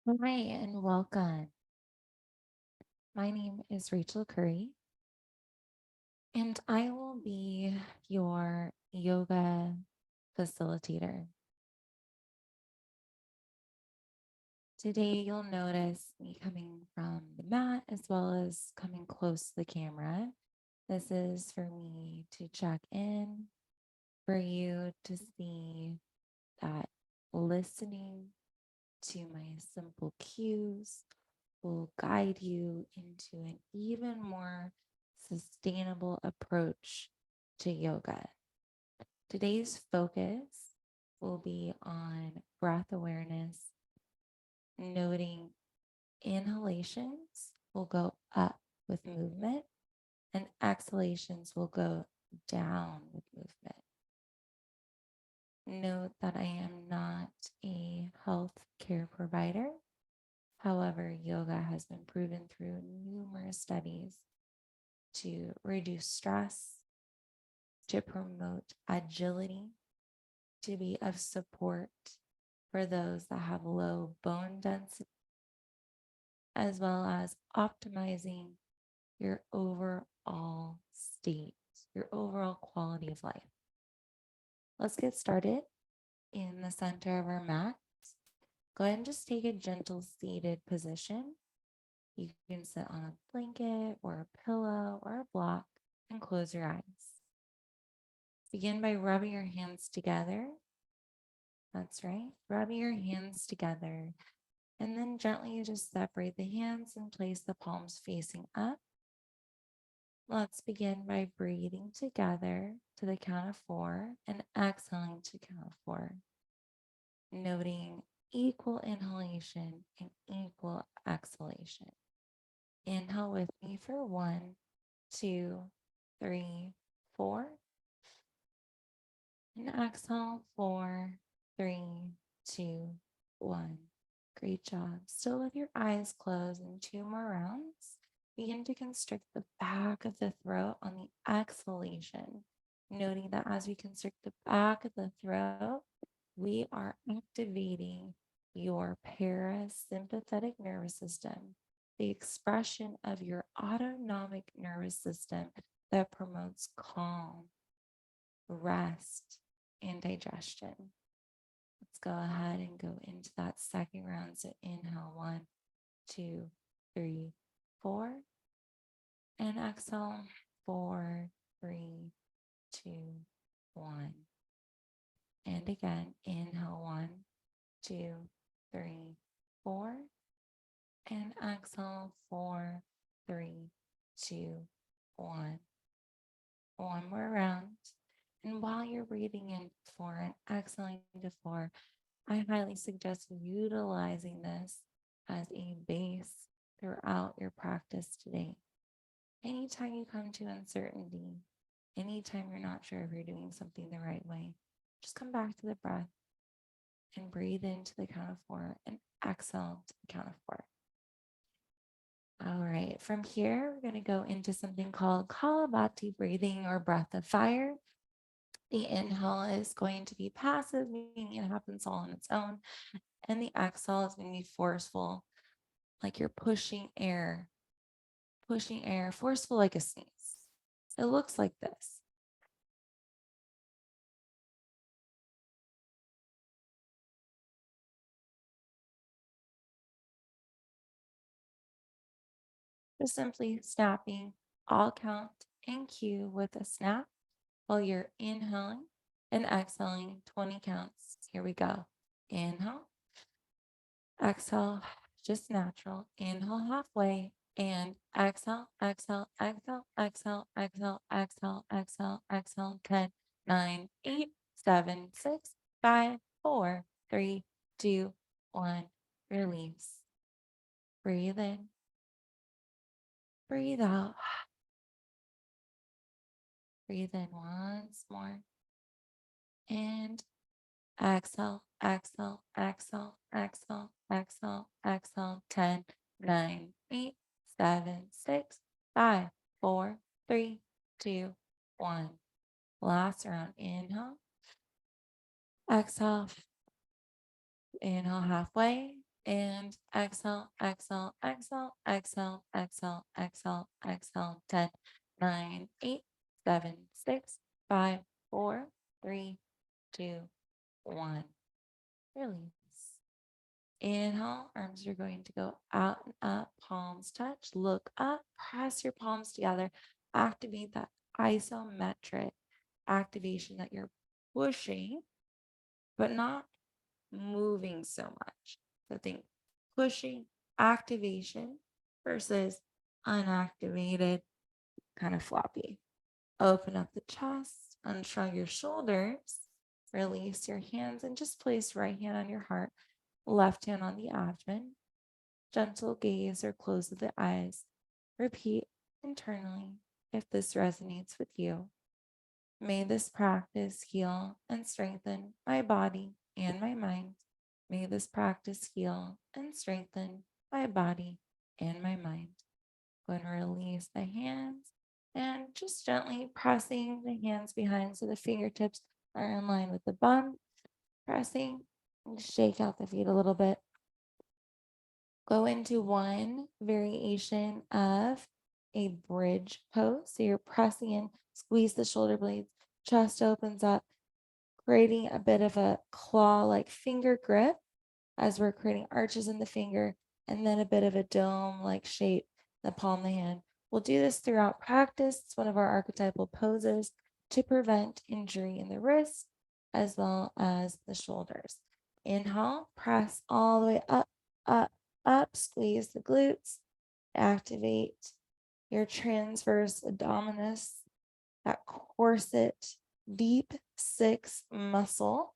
Hi, and welcome. My name is Rachel Curry, and I will be your yoga facilitator. Today, you'll notice me coming from the mat as well as coming close to the camera. This is for me to check in, for you to see that listening to my simple cues will guide you into an even more sustainable approach to yoga. Today's focus will be on breath awareness, noting inhalations will go up with movement and exhalations will go down with movement. Note that I am not a health care provider. However, yoga has been proven through numerous studies to reduce stress, to promote agility, to be of support for those that have low bone density, as well as optimizing your overall state, your overall quality of life. Let's get started in the center of our mat. Go ahead and just take a gentle seated position. You can sit on a blanket or a pillow or a block and close your eyes. Begin by rubbing your hands together. That's right. Rubbing your hands together. And then gently just separate the hands and place the palms facing up. Let's begin by breathing together to the count of 4 and exhaling to count of 4. Noting equal inhalation and equal exhalation. Inhale with me for 1, 2, 3, 4. And exhale, 4, 3, 2, 1. Great job. Still with your eyes closed and 2 more rounds. Begin to constrict the back of the throat on the exhalation, noting that as we constrict the back of the throat, we are activating your parasympathetic nervous system, the expression of your autonomic nervous system that promotes calm, rest, and digestion. Let's go ahead and go into that second round. So inhale 1, 2, 3, 4. And exhale 4, 3, 2, 1. And again, inhale 1, 2, 3, 4. And exhale 4, 3, 2, 1. One more round. And while you're breathing in 4 and exhaling to 4, I highly suggest utilizing this as a base throughout your practice today. Anytime you come to uncertainty, anytime you're not sure if you're doing something the right way, just come back to the breath and breathe into the count of 4 and exhale to the count of 4. All right, from here, we're going to go into something called Kapalabhati breathing or breath of fire. The inhale is going to be passive, meaning it happens all on its own. And the exhale is going to be forceful, like you're pushing air, forceful like a sneeze. It looks like this. Just simply snapping all count and cue with a snap while you're inhaling and exhaling 20 counts. Here we go. Inhale, exhale, just natural. Inhale halfway and exhale, exhale, exhale, exhale, exhale, exhale, exhale, exhale. 10, 9, 8, 7, 6, 5, 4, 3, 2, 1. Release. Breathe in. Breathe out. Breathe in once more. And exhale, exhale, exhale, exhale, exhale, exhale. 10, 9, 8, 7, 6, 5, 4, 3, 2, 1. Last round. Inhale. Exhale. Inhale halfway And exhale, exhale, exhale, exhale, exhale, exhale, exhale. 10, 9, 8, 7, 6, 5, 4, 3, 2, 1. Release. Inhale, arms are going to go out and up, palms touch, look up, press your palms together, activate that isometric activation that you're pushing, but not moving so much. So think pushing activation versus unactivated, kind of floppy. Open up the chest, unshrug your shoulders, release your hands, and just place right hand on your heart, left hand on the abdomen. Gentle gaze or close of the eyes. Repeat internally if this resonates with you. May this practice heal and strengthen my body and my mind. May this practice heal and strengthen my body and my mind. Go and release the hands and just gently pressing the hands behind so the fingertips are in line with the bum. Pressing and shake out the feet a little bit. Go into one variation of a bridge pose. So you're pressing in, squeeze the shoulder blades, chest opens up, creating a bit of a claw-like finger grip as we're creating arches in the finger, and then a bit of a dome-like shape in the palm of the hand. We'll do this throughout practice. It's one of our archetypal poses to prevent injury in the wrist as well as the shoulders. Inhale, press all the way up, up, up, squeeze the glutes, activate your transverse abdominis, that corset, deep six muscle.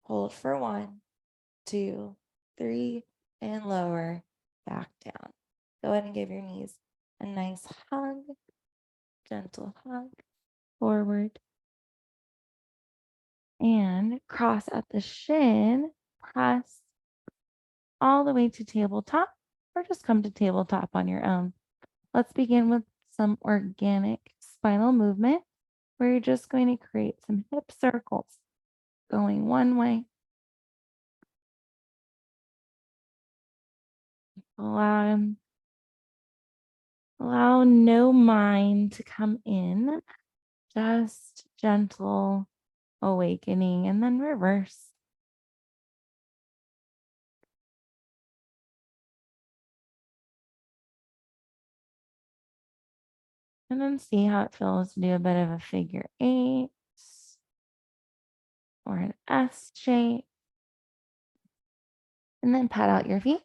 Hold for 1, 2, 3, and lower back down. Go ahead and give your knees a nice hug, gentle hug forward. And cross at the shin, press all the way to tabletop, or just come to tabletop on your own. Let's begin with some organic spinal movement where you're just going to create some hip circles going one way. Allow no mind to come in, just gentle awakening, and then reverse. And then see how it feels to do a bit of a figure 8 or an S shape. And then pat out your feet.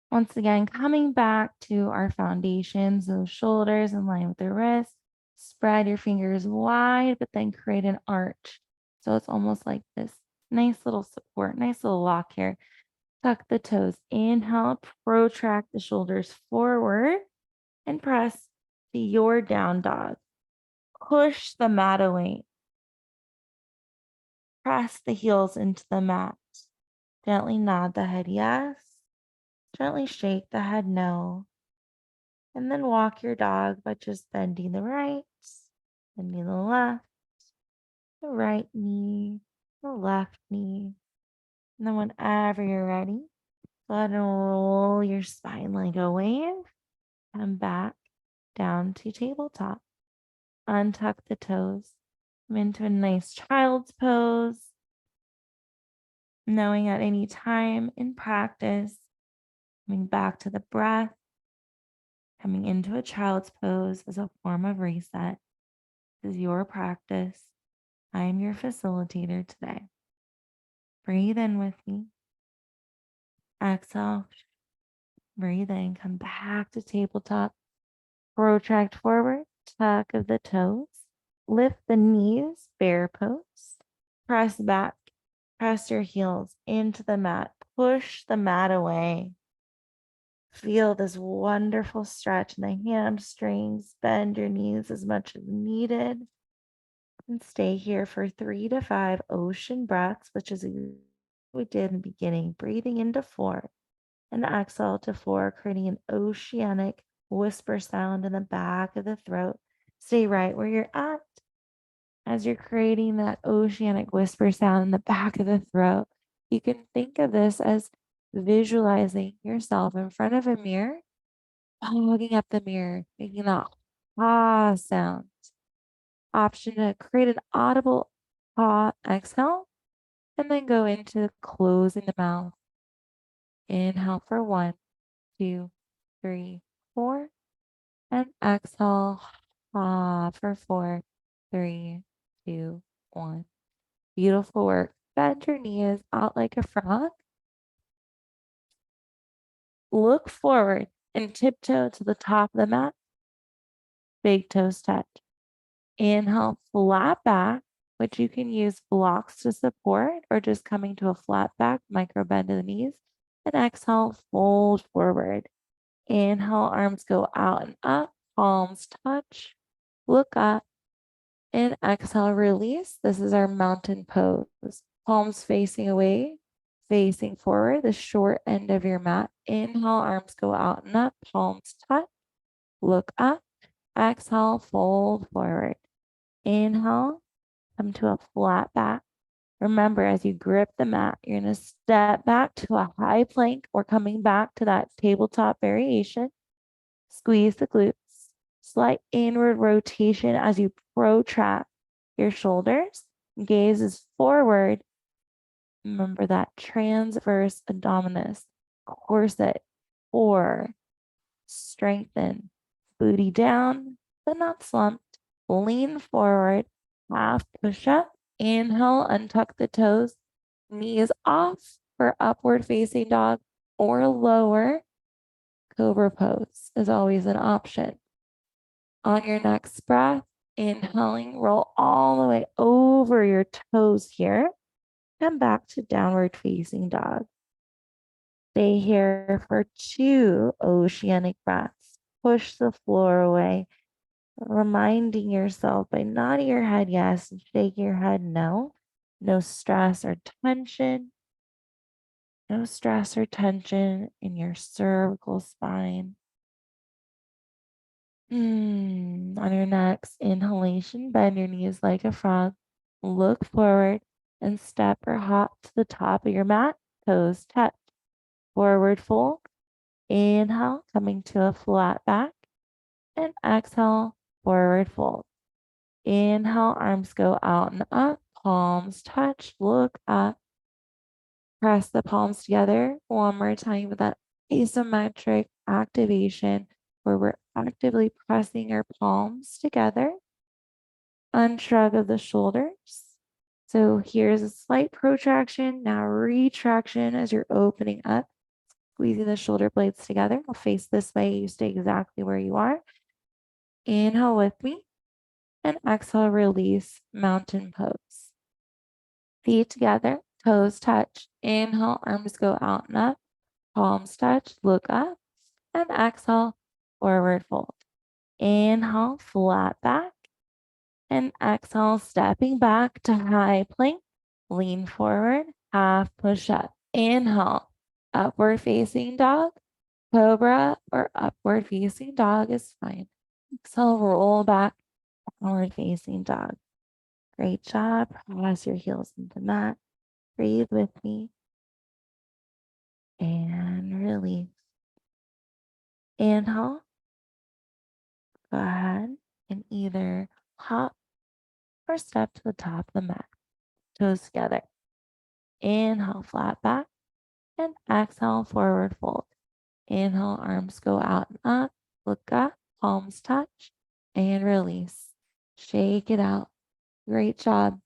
Once again, coming back to our foundations, those shoulders in line with the wrists. Spread your fingers wide, but then create an arch. So it's almost like this nice little support, nice little lock here. Tuck the toes. Inhale, protract the shoulders forward and press to your down dog. Push the mat away. Press the heels into the mat. Gently nod the head yes. Gently shake the head no. And then walk your dog by just bending the right, bending the left, the right knee, the left knee. And then whenever you're ready, go ahead and roll your spine like a wave. Come back down to tabletop. Untuck the toes. Come into a nice child's pose. Knowing at any time in practice, coming back to the breath, coming into a child's pose as a form of reset. This is your practice. I am your facilitator today. Breathe in with me. Exhale. Breathe in. Come back to tabletop. Protract forward. Tuck of the toes. Lift the knees. Bear pose. Press back. Press your heels into the mat. Push the mat away. Feel this wonderful stretch in the hamstrings. Bend your knees as much as needed. And stay here for 3 to 5 ocean breaths, which is what we did in the beginning. Breathing into 4 and exhale to 4, creating an oceanic whisper sound in the back of the throat. Stay right where you're at as you're creating that oceanic whisper sound in the back of the throat. You can think of this as visualizing yourself in front of a mirror, hugging up the mirror, making that ah sound. Option to create an audible ah exhale, and then go into closing the mouth. Inhale for 1, 2, 3, 4, and exhale ah for 4, 3, 2, 1. Beautiful work. Bend your knees out like a frog. Look forward and tiptoe to the top of the mat. Big toes touch. Inhale, flat back, which you can use blocks to support or just coming to a flat back, micro bend in the knees. And exhale, fold forward. Inhale, arms go out and up, palms touch. Look up and exhale, release. This is our mountain pose. Palms facing away, facing forward, the short end of your mat. Inhale, arms go out and up, palms touch. Look up. Exhale, fold forward. Inhale, come to a flat back. Remember, as you grip the mat, you're going to step back to a high plank or coming back to that tabletop variation. Squeeze the glutes. Slight inward rotation as you protract your shoulders. Gaze is forward. Remember that transverse abdominis, corset, core, strengthen, booty down, but not slumped. Lean forward, half push up. Inhale, untuck the toes, knees off for upward facing dog or lower. Cobra pose is always an option. On your next breath, inhaling, roll all the way over your toes here. Come back to downward facing dog. Stay here for 2 oceanic breaths. Push the floor away, reminding yourself by nodding your head yes and shaking your head no. No stress or tension. No stress or tension in your cervical spine. On your next inhalation, bend your knees like a frog. Look forward and step or hop to the top of your mat. Toes touch. Forward fold. Inhale, coming to a flat back. And exhale, forward fold. Inhale, arms go out and up. Palms touch. Look up. Press the palms together. One more time with that asymmetric activation where we're actively pressing our palms together. Unshrug of the shoulders. So here's a slight protraction. Now retraction as you're opening up, squeezing the shoulder blades together. I'll face this way. You stay exactly where you are. Inhale with me and exhale, release, mountain pose. Feet together, toes touch. Inhale, arms go out and up. Palms touch, look up. And exhale, forward fold. Inhale, flat back. And exhale, stepping back to high plank. Lean forward, half push up. Inhale, upward facing dog. Cobra or upward facing dog is fine. Exhale, roll back, downward facing dog. Great job. Press your heels into the mat. Breathe with me. And release. Inhale. Go ahead and either hop or step to the top of the mat. Toes together. Inhale, flat back. And exhale, forward fold. Inhale, arms go out and up. Look up, palms touch. And release. Shake it out. Great job.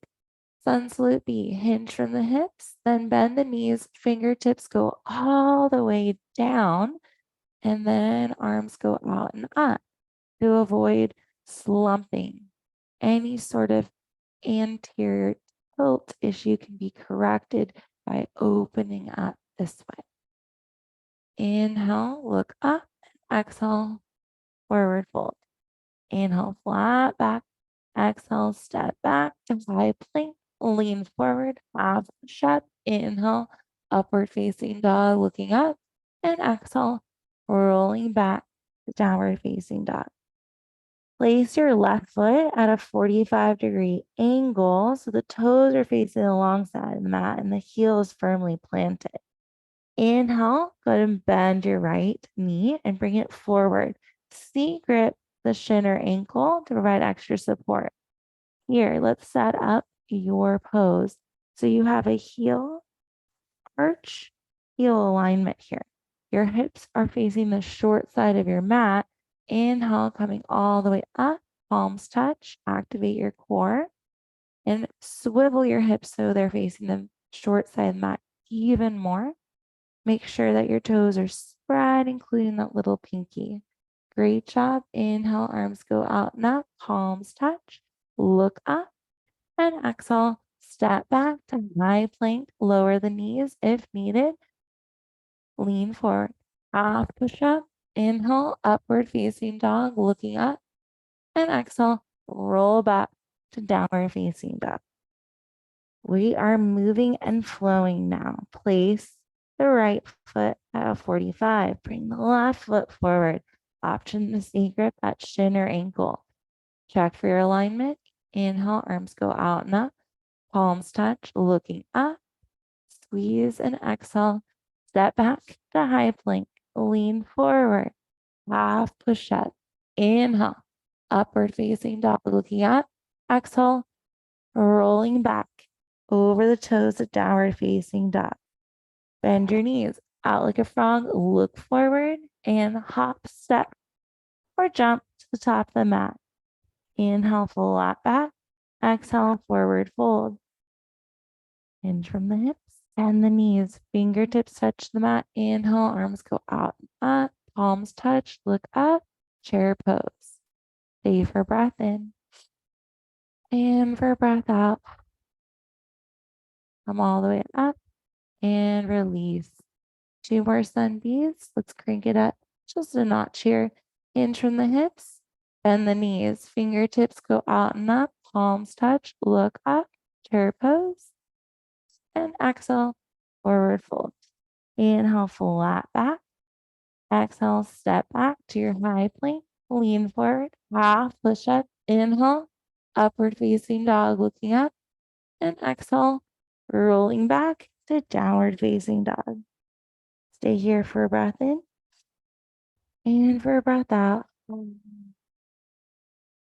Sun salute B, hinge from the hips, then bend the knees, fingertips go all the way down, and then arms go out and up to avoid slumping. Any sort of anterior tilt issue can be corrected by opening up this way. Inhale, look up, and exhale, forward fold. Inhale, flat back. Exhale, step back to high plank. Lean forward, half push up. Inhale, upward facing dog, looking up. And exhale, rolling back to downward facing dog. Place your left foot at a 45-degree angle so the toes are facing the long side of the mat and the heel is firmly planted. Inhale, go ahead and bend your right knee and bring it forward. Grip the shin or ankle to provide extra support. Here, let's set up your pose. So you have a heel arch, heel alignment here. Your hips are facing the short side of your mat. Inhale, coming all the way up, palms touch, activate your core, and swivel your hips so they're facing the short side of the mat even more. Make sure that your toes are spread, including that little pinky. Great job. Inhale, arms go out and up, palms touch, look up, and exhale. Step back to high plank, lower the knees if needed. Lean forward, half push up, inhale, upward facing dog, looking up, and exhale, roll back to downward facing dog. We are moving and flowing now. Place the right foot at a 45. Bring the left foot forward. Option the C grip at shin or ankle. Check for your alignment. Inhale, arms go out and up. Palms touch, looking up. Squeeze and exhale. Step back to high plank. Lean forward. Half push up. Inhale. Upward facing dog, looking up. Exhale. Rolling back over the toes of downward facing dog. Bend your knees out like a frog, look forward and hop, step, or jump to the top of the mat. Inhale, flat back. Exhale, forward fold. Hinge from the hips and the knees. Fingertips touch the mat. Inhale, arms go out and up. Palms touch, look up, chair pose. Stay for breath in. And for breath out. Come all the way up and release. 2 more sun bees. Let's crank it up just a notch here. Hinge from the hips, bend the knees. Fingertips go out and up. Palms touch. Look up. Chair pose. And exhale. Forward fold. Inhale, flat back. Exhale, step back to your high plank. Lean forward. Half push up. Inhale. Upward facing dog, looking up. And exhale. Rolling back to downward facing dog. Stay here for a breath in and for a breath out.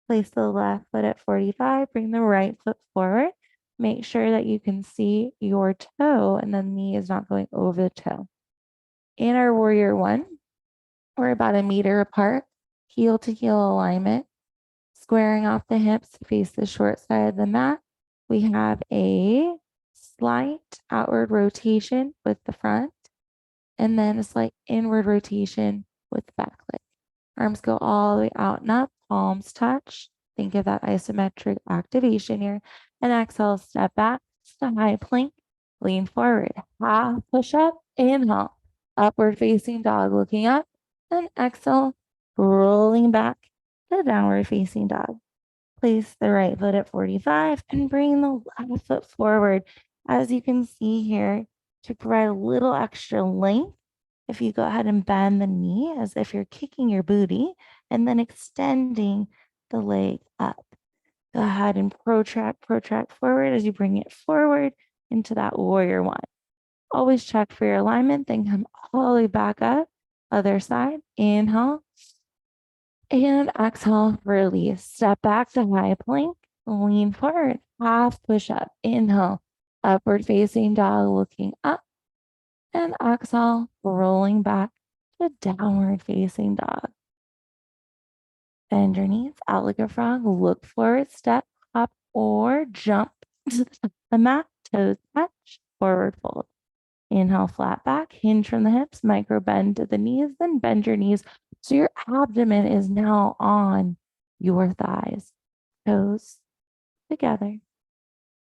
Place the left foot at 45, bring the right foot forward. Make sure that you can see your toe and the knee is not going over the toe. In our warrior one, we're about 1 meter apart, heel to heel alignment, squaring off the hips, face the short side of the mat. We have a slight outward rotation with the front, and then a slight inward rotation with the back leg. Arms go all the way out and up, palms touch. Think of that isometric activation here. And exhale, step back to high plank, lean forward, half push up, inhale, upward facing dog, looking up, and exhale, rolling back to downward facing dog. Place the right foot at 45 and bring the left foot forward. As you can see here, to provide a little extra length, if you go ahead and bend the knee as if you're kicking your booty and then extending the leg up. Go ahead and protract forward as you bring it forward into that warrior one. Always check for your alignment, then come all the way back up. Other side, inhale and exhale, release. Step back to high plank, lean forward, half push up, inhale, upward facing dog, looking up. And exhale, rolling back to downward facing dog. Bend your knees out like a frog. Look forward, step, hop, or jump to the top of the mat. Toes touch, forward fold. Inhale, flat back, hinge from the hips, micro bend to the knees, then bend your knees so your abdomen is now on your thighs. Toes together.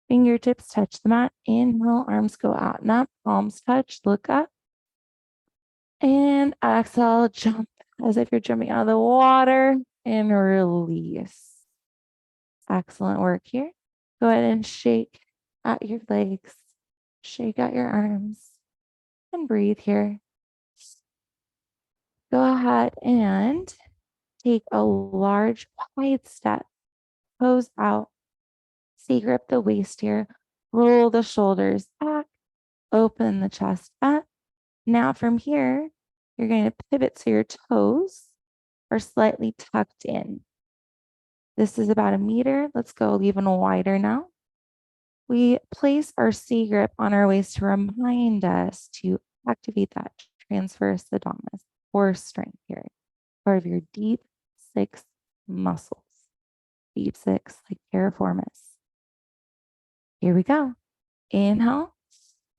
Fingertips touch the mat. Inhale, arms go out and up, palms touch, look up. And exhale, jump as if you're jumping out of the water and release. Excellent work here. Go ahead and shake out your legs, shake out your arms, and breathe here. Go ahead and take a large wide step, pose out, grip the waist here, roll the shoulders back, open the chest up, Now from here, you're going to pivot so your toes are slightly tucked in. This is about 1 meter. Let's go even wider now. We place our C grip on our waist to remind us to activate that transverse abdominis or strength here, part of your deep six muscles. Deep six, like piriformis. Here we go. Inhale.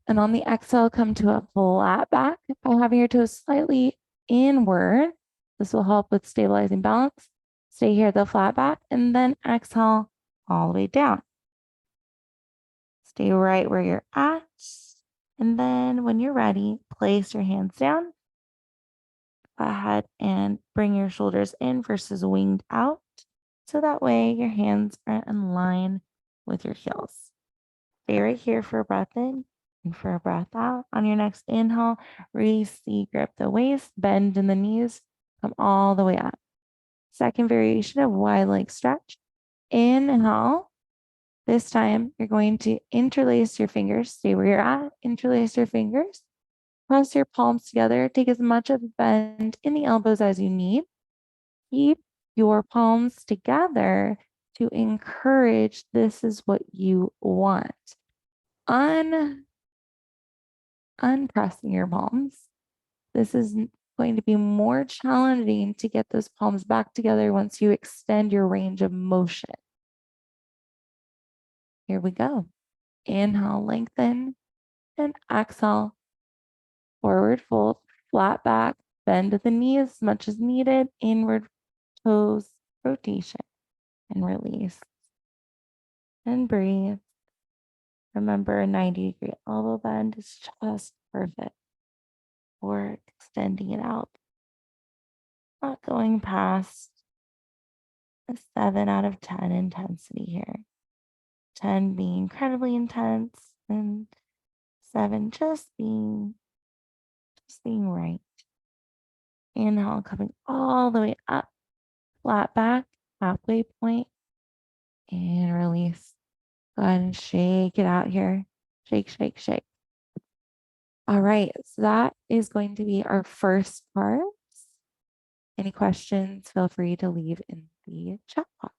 And on the exhale, come to a flat back by having your toes slightly inward. This will help with stabilizing balance. Stay here at the flat back and then exhale all the way down. Stay right where you're at. And then when you're ready, place your hands down. Go ahead and bring your shoulders in versus winged out. So that way your hands are in line with your heels. Stay right here for a breath in and for a breath out. On your next inhale, release the grip the waist, bend in the knees, come all the way up. Second variation of wide leg stretch. Inhale. This time you're going to interlace your fingers. Stay where you're at. Interlace your fingers. Press your palms together. Take as much of a bend in the elbows as you need. Keep your palms together to encourage this is what you want. Unpressing your palms. This is going to be more challenging to get those palms back together once you extend your range of motion. Here we go. Inhale, lengthen, and exhale, forward fold, flat back, bend at the knee as much as needed, inward toes, rotation, and release. And breathe. Remember, a 90-degree elbow bend is just perfect for extending it out. Not going past a 7 out of 10 intensity here. 10 being incredibly intense and 7 just being right. Inhale, coming all the way up, flat back, halfway point, and release. Go ahead and shake it out here. Shake, shake, shake. All right, so that is going to be our first part. Any questions, feel free to leave in the chat box.